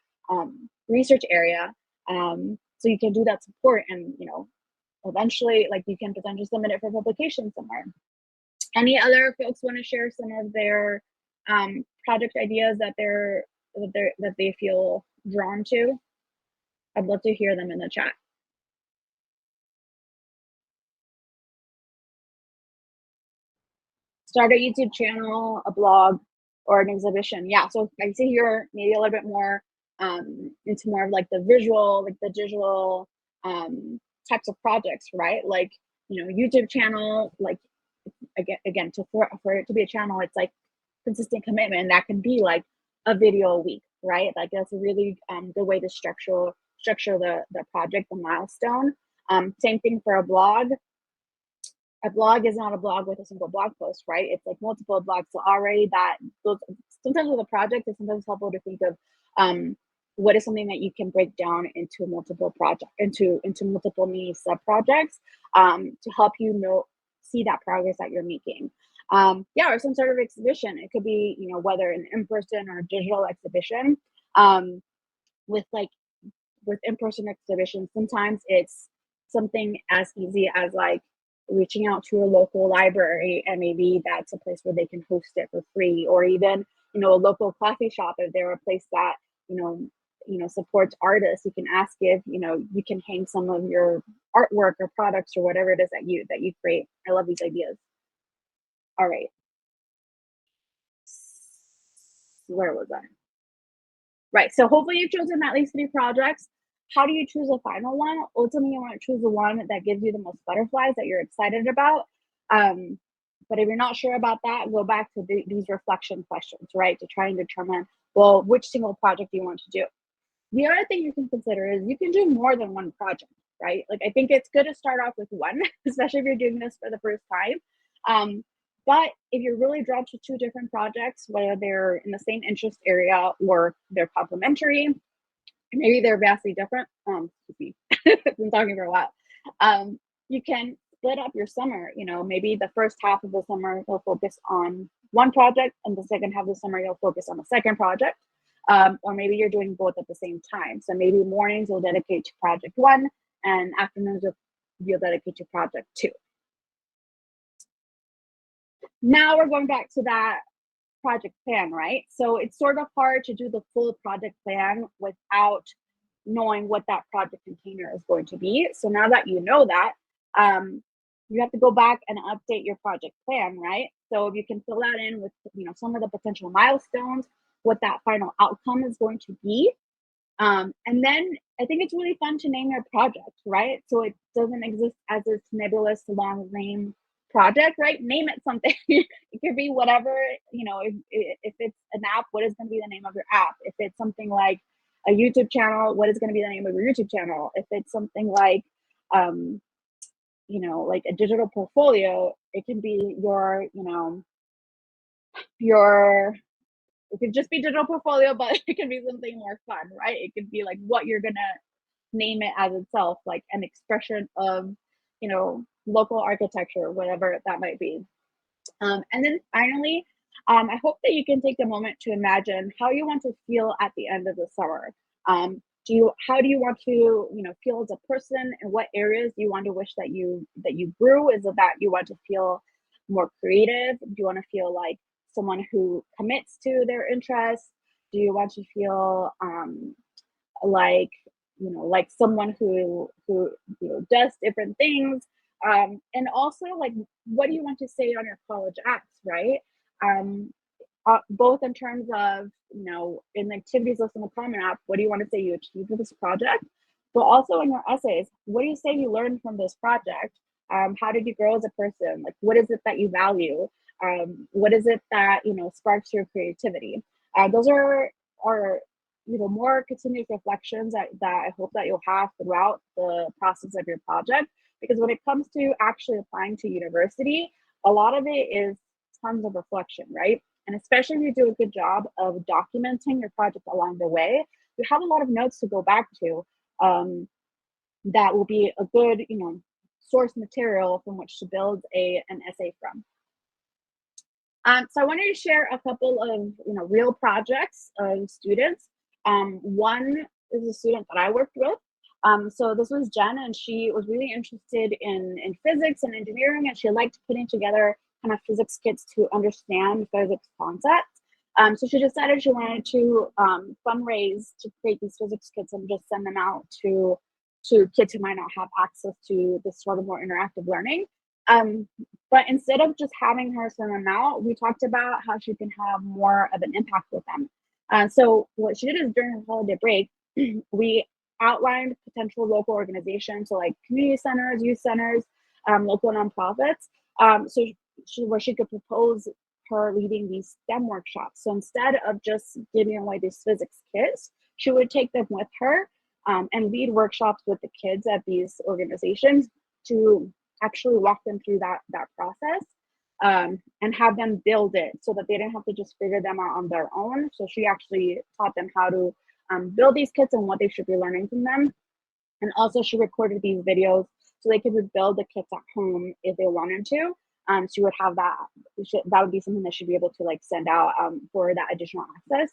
research area. So you can do that support, and eventually, like, you can potentially submit it for publication somewhere. Any other folks want to share some of their project ideas that they feel drawn to? I'd love to hear them in the chat. Start a YouTube channel, a blog, or an exhibition. Yeah, so I see here maybe a little bit more into more of like the visual, like the digital types of projects, right? Like, YouTube channel, like again, for it to be a channel, it's like consistent commitment. That can be like a video a week, right? Like that's a really good way to structure structure the project, the milestone. Same thing for a blog. A blog is not a blog with a single blog post, right? It's like multiple blogs. So already that those, sometimes with a project, it's sometimes helpful to think of what is something that you can break down into multiple project, into multiple mini sub projects to help you see that progress that you're making. Yeah, or some sort of exhibition. It could be, whether an in-person or digital exhibition. With in-person exhibitions, sometimes it's something as easy as like reaching out to a local library, and maybe that's a place where they can host it for free, or even a local coffee shop if they're a place that supports artists. You can ask if you can hang some of your artwork or products or whatever it is that you create. I love these ideas. All right, where was I? Right, so hopefully you've chosen at least 3 projects. How do you choose a final one? Ultimately, you want to choose the one that gives you the most butterflies, that you're excited about. But if you're not sure about that, go back to these reflection questions, right? To try and determine, well, which single project do you want to do? The other thing you can consider is you can do more than one project, right? Like, I think it's good to start off with one, especially if you're doing this for the first time. But if you're really drawn to 2 different projects, whether they're in the same interest area or they're complementary, maybe they're vastly different. Excuse me, I've been talking for a while. You can split up your summer. Maybe the first half of the summer you'll focus on one project, and the second half of the summer you'll focus on the second project. Or maybe you're doing both at the same time. So maybe mornings you'll dedicate to project 1, and afternoons you'll dedicate to project 2. Now we're going back to that project plan, right? So it's sort of hard to do the full project plan without knowing what that project container is going to be. So now that you know that, you have to go back and update your project plan, right? So if you can fill that in with some of the potential milestones, what that final outcome is going to be. And then I think it's really fun to name your project, right? So it doesn't exist as this nebulous long name project, right? Name it something. It could be whatever, if it's an app, what is going to be the name of your app? If it's something like a YouTube channel, what is going to be the name of your YouTube channel? If it's something like, like a digital portfolio, it can be it could just be digital portfolio, but it can be something more fun, right? It could be like what you're going to name it as itself, like an expression of, local architecture, whatever that might be. And then finally, I hope that you can take a moment to imagine how you want to feel at the end of the summer. How do you want to, feel as a person, and what areas do you want to wish that you grew? Is it that you want to feel more creative? Do you want to feel like someone who commits to their interests? Do you want to feel like like someone who does different things? And also, like, what do you want to say on your college acts, right? Both in terms of, in the activities list in the Common App, what do you want to say you achieved with this project? But also in your essays, what do you say you learned from this project? How did you grow as a person? Like, what is it that you value? What is it that, sparks your creativity? Those are more continuous reflections that I hope that you'll have throughout the process of your project. Because when it comes to actually applying to university, a lot of it is tons of reflection, right? And especially if you do a good job of documenting your project along the way, you have a lot of notes to go back to that will be a good, source material from which to build an essay from. So I wanted to share a couple of, real projects of students. One is a student that I worked with. So this was Jen, and she was really interested in physics and engineering, and she liked putting together kind of physics kits to understand physics concepts. So she decided she wanted to fundraise to create these physics kits and just send them out to kids who might not have access to this sort of more interactive learning. But instead of just having her send them out, we talked about how she can have more of an impact with them. So what she did is during her holiday break, we outlined potential local organizations, so like community centers, youth centers, local nonprofits, where she could propose her leading these STEM workshops. So instead of just giving away these physics kits, she would take them with her and lead workshops with the kids at these organizations to actually walk them through that process, and have them build it so that they didn't have to just figure them out on their own. So she actually taught them how to build these kits and what they should be learning from them. And also she recorded these videos so they could build the kits at home if they wanted to. She would have that. That would be something that she'd be able to like send out for that additional access.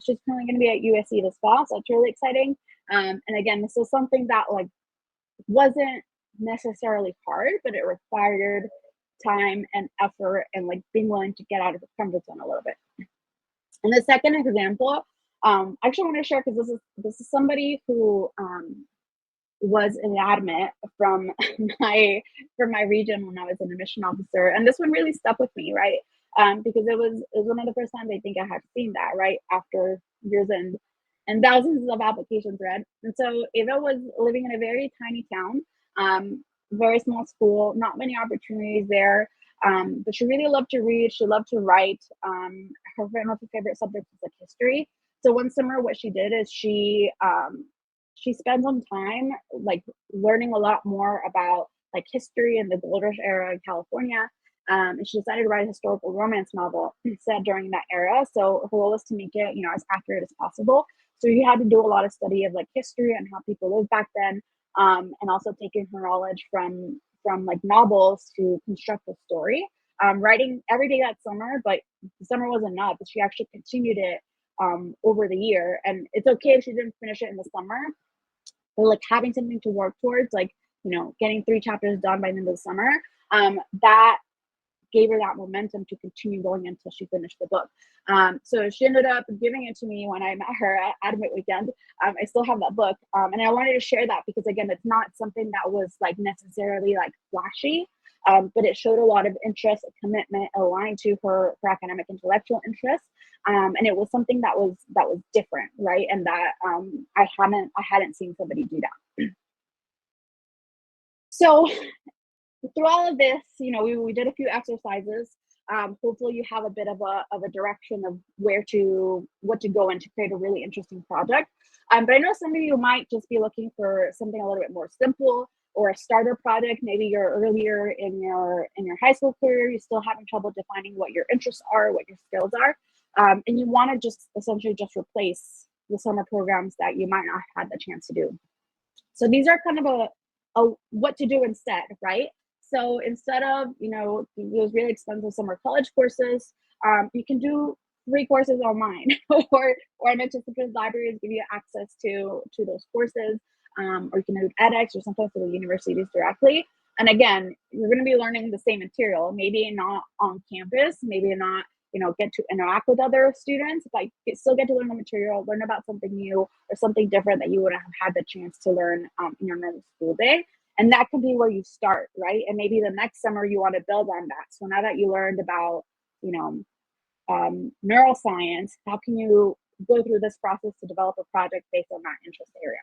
She's currently going to be at USC this fall, so it's really exciting. And again, this is something that like wasn't necessarily hard, but it required time and effort and like being willing to get out of the comfort zone a little bit. And the second example, I actually want to share because this is somebody who was an admit from my region when I was an admission officer, and this one really stuck with me, right? Because it was one of the first times I think I had seen that, right, after years and thousands of applications read. And so Ava was living in a very tiny town, very small school, not many opportunities there, but she really loved to read. She loved to write. Her one of her favorite subjects was like history. So one summer, what she did is she spent some time like learning a lot more about like history and the gold rush era in California. And she decided to write a historical romance novel set during that era. So her goal was to make it, as accurate as possible. So you had to do a lot of study of like history and how people lived back then, and also taking her knowledge from like novels to construct a story. Writing every day that summer, but the summer wasn't enough. She actually continued it over the year. And it's okay if she didn't finish it in the summer, or like having something to work towards, like, getting 3 chapters done by the end of the summer, that gave her that momentum to continue going until she finished the book. So she ended up giving it to me when I met her at Admit Weekend. I still have that book. And I wanted to share that because, again, it's not something that was like necessarily like flashy, but it showed a lot of interest, a commitment aligned to her academic intellectual interests. And it was something that was different, right? And that I hadn't seen somebody do that. So through all of this, we did a few exercises. Hopefully you have a bit of a direction of what to go in to create a really interesting project. But I know some of you might just be looking for something a little bit more simple, or a starter project. Maybe you're earlier in your high school career, you're still having trouble defining what your interests are, what your skills are, and you want to just essentially just replace the summer programs that you might not have had the chance to do. So these are kind of a what to do instead, right? So instead of those really expensive summer college courses, you can do 3 courses online, or I mentioned sometimes libraries give you access to those courses, or you can do edX or sometimes to the universities directly. And again, you're going to be learning the same material, maybe not on campus, maybe not get to interact with other students, but you still get to learn the material, learn about something new or something different that you wouldn't have had the chance to learn in your normal school day. And that could be where you start, right? And maybe the next summer you want to build on that. So now that you learned about, neuroscience, how can you go through this process to develop a project based on that interest area?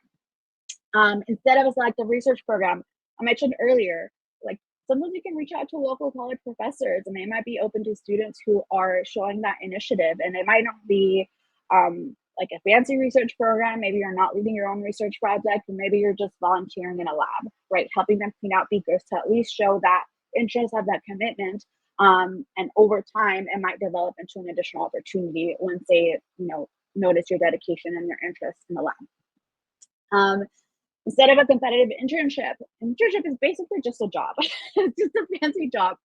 Instead of a selective research program, I mentioned earlier, like sometimes you can reach out to local college professors and they might be open to students who are showing that initiative. And it might not be like a fancy research program. Maybe you're not leading your own research project, and maybe you're just volunteering in a lab, right? Helping them clean out beakers to at least show that interest, have that commitment. And over time, it might develop into an additional opportunity once they, notice your dedication and your interest in the lab. Instead of a competitive internship is basically just a job. It's just a fancy job.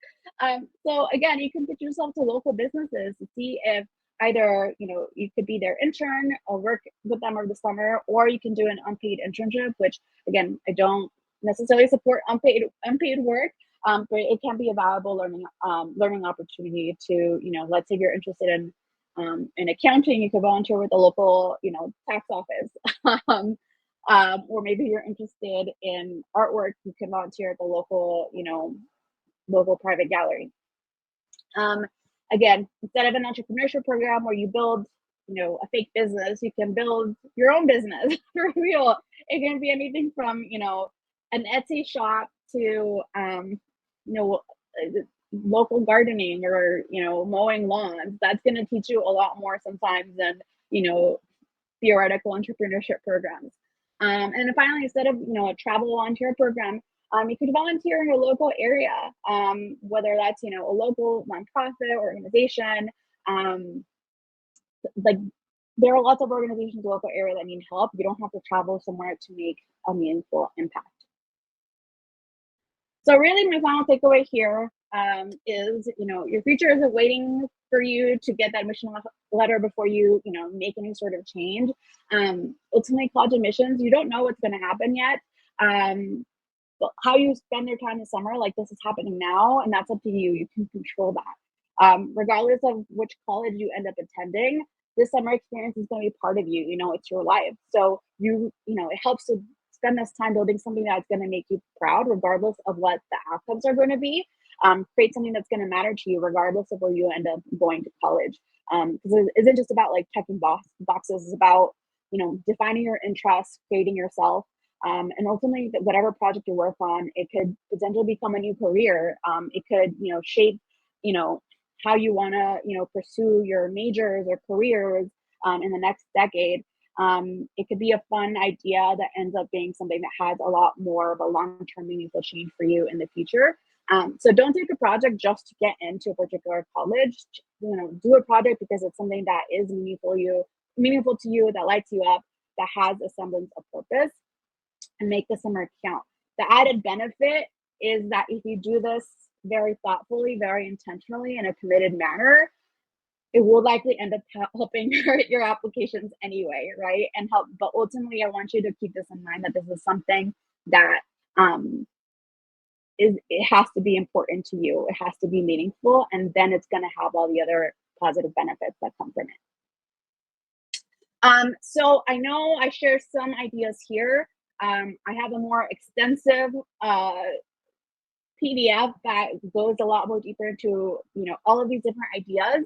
So again, you can put yourself to local businesses to see if either, you could be their intern or work with them over the summer, or you can do an unpaid internship, which again, I don't necessarily support unpaid work, but it can be a valuable learning opportunity to, let's say you're interested in accounting, you could volunteer with the local, tax office. Or maybe you're interested in artwork, you can volunteer at the local, local private gallery. Again, instead of an entrepreneurship program where you build, a fake business, you can build your own business for real. It can be anything from, an Etsy shop to, local gardening or, mowing lawns. That's going to teach you a lot more sometimes than, theoretical entrepreneurship programs. And then finally, instead of a travel volunteer program, you could volunteer in your local area, whether that's a local nonprofit organization. Um, like there are lots of organizations in the local area that need help. You don't have to travel somewhere to make a meaningful impact. So really, my final takeaway here is, your future isn't waiting for you to get that admission letter before you make any sort of change. Ultimately, college admissions, you don't know what's going to happen yet. Um, but how you spend your time this summer, like this is happening now, and that's up to you. You can control that. Regardless of which college you end up attending, this summer experience is going to be part of you. It's your life. So it helps to spend this time building something that's going to make you proud, regardless of what the outcomes are going to be. Create something that's going to matter to you, regardless of where you end up going to college. Because it isn't just about like checking boxes. It's about defining your interests, creating yourself, and ultimately, whatever project you work on, it could potentially become a new career. It could, shape, you know, how you want to, pursue your majors or careers in the next decade. It could be a fun idea that ends up being something that has a lot more of a long-term meaningful change for you in the future. So don't take a project just to get into a particular college. Do a project because it's something that is meaningful to you, that lights you up, that has a semblance of purpose, and make the summer count. The added benefit is that if you do this very thoughtfully, very intentionally, in a committed manner, it will likely end up helping your applications anyway, right? And help, but ultimately, I want you to keep this in mind that this is something that um, it has to be important to you. It has to be meaningful, and then it's going to have all the other positive benefits that come from it. So I know I share some ideas here. I have a more extensive PDF that goes a lot more deeper into all of these different ideas.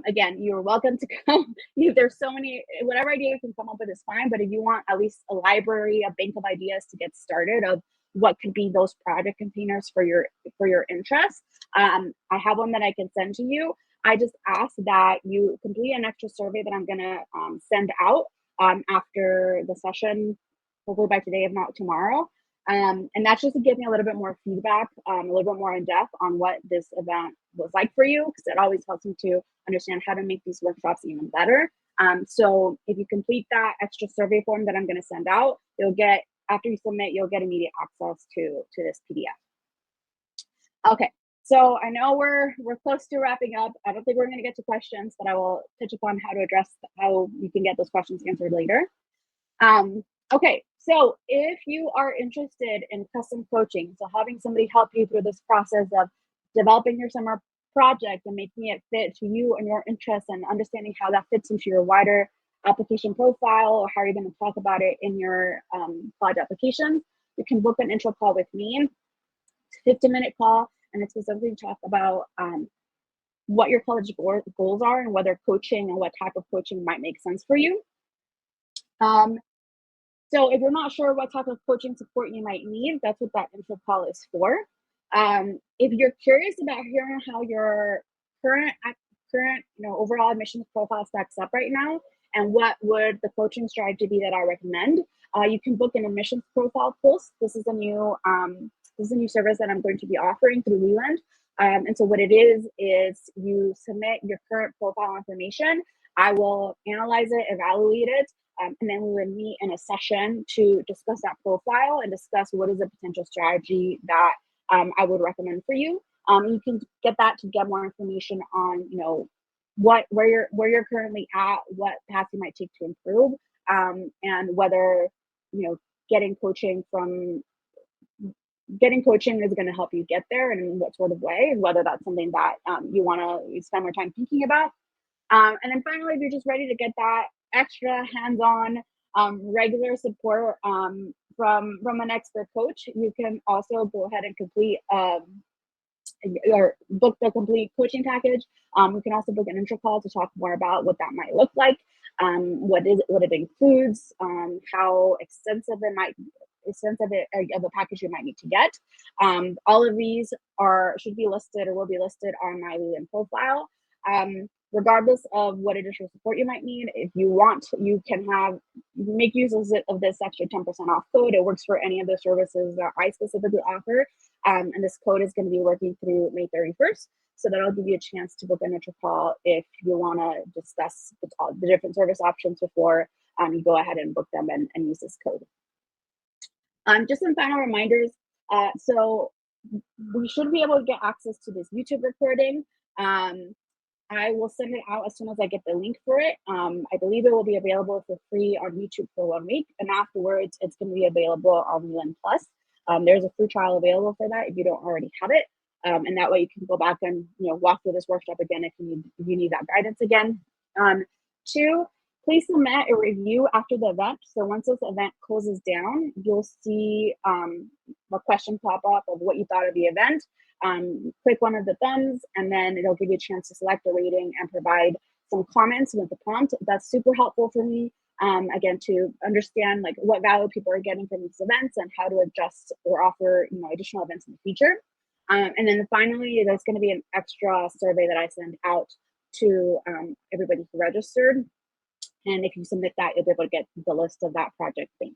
Again, you're welcome to come. There's so many, whatever idea you can come up with is fine. But if you want at least a library, a bank of ideas to get started of what could be those project containers for your interests, I have one that I can send to you. I just ask that you complete an extra survey that I'm gonna send out after the session, hopefully by today, if not tomorrow. And that's just to give me a little bit more feedback, a little bit more in depth on what this event was like for you, because it always helps me to understand how to make these workshops even better. So if you complete that extra survey form that I'm going to send out, after you submit, you'll get immediate access to this PDF. Okay, so I know we're close to wrapping up. I don't think we're going to get to questions, but I will touch upon how you can get those questions answered later. Okay, so if you are interested in custom coaching, so having somebody help you through this process of developing your summer project and making it fit to you and your interests, and understanding how that fits into your wider application profile, or how you're going to talk about it in your college application, you can book an intro call with me. It's a 15-minute call, and it's specifically to talk about what your college goals are, and whether coaching and what type of coaching might make sense for you. So if you're not sure what type of coaching support you might need, that's what that intro call is for. If you're curious about hearing how your current overall admissions profile stacks up right now, and what would the coaching strategy be that I recommend, you can book an admissions profile pulse. This is a new service that I'm going to be offering through Leland. And so what it is you submit your current profile information. I will analyze it, evaluate it, and then we would meet in a session to discuss that profile and discuss what is a potential strategy that I would recommend for you. You can get that to get more information on, where you're currently at, what path you might take to improve, and whether getting coaching is going to help you get there, and in what sort of way, and whether that's something that you want to spend more time thinking about. And then finally, if you're just ready to get that extra hands-on, regular support from an expert coach, you can also go ahead and complete or book the complete coaching package. You can also book an intro call to talk more about what that might look like, what it includes, how extensive of a package you might need to get. All of these should be listed or will be listed on my LinkedIn profile. regardless of what additional support you might need, if you want, you can make use of this extra 10% off code. It works for any of the services that I specifically offer. And this code is going to be working through May 31st. So that'll give you a chance to book an intro call if you want to discuss the different service options before you go ahead and book them and use this code. Just some final reminders. So we should be able to get access to this YouTube recording. I will send it out as soon as I get the link for it. I believe it will be available for free on YouTube for 1 week, and afterwards it's going to be available on Leland Plus. There's a free trial available for that if you don't already have it, and that way you can go back and walk through this workshop again if you need that guidance again. 2, please submit a review after the event. So once this event closes down, you'll see a question pop up of what you thought of the event. Click one of the thumbs, and then it'll give you a chance to select a rating and provide some comments with the prompt. That's super helpful for me, again, to understand like what value people are getting from these events and how to adjust or offer additional events in the future. And then finally, there's going to be an extra survey that I send out to everybody who registered. And if you submit that, you'll be able to get the list of that project link.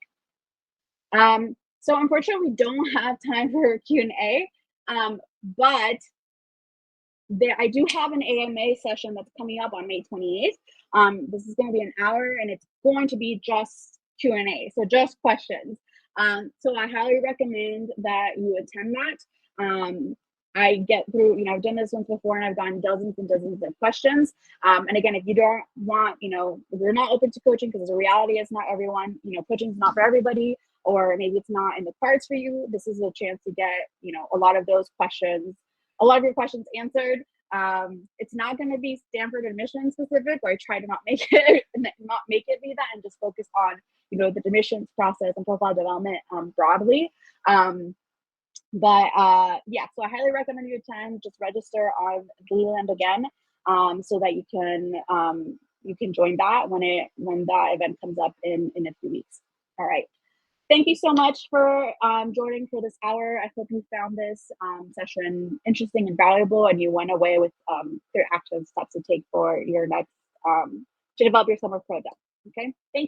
So unfortunately, we don't have time for Q&A, but I do have an AMA session that's coming up on May 28th. This is going to be an hour, and it's going to be just Q&A, so just questions. So I highly recommend that you attend that. I get through, I've done this once before, and I've gotten dozens and dozens of questions. And again, if you don't want, if you're not open to coaching, because the reality is not everyone, coaching is not for everybody, or maybe it's not in the cards for you, this is a chance to get, a lot of your questions answered. It's not going to be Stanford admission specific, or I try to not make it be that, and just focus on, the admissions process and profile development broadly. But yeah, so I highly recommend you attend. Just register on Leland again, so that you can join that when that event comes up in a few weeks. All right. Thank you so much for joining for this hour. I hope you found this session interesting and valuable, and you went away with clear action steps to take for your next to develop your summer project. Okay. Thank you.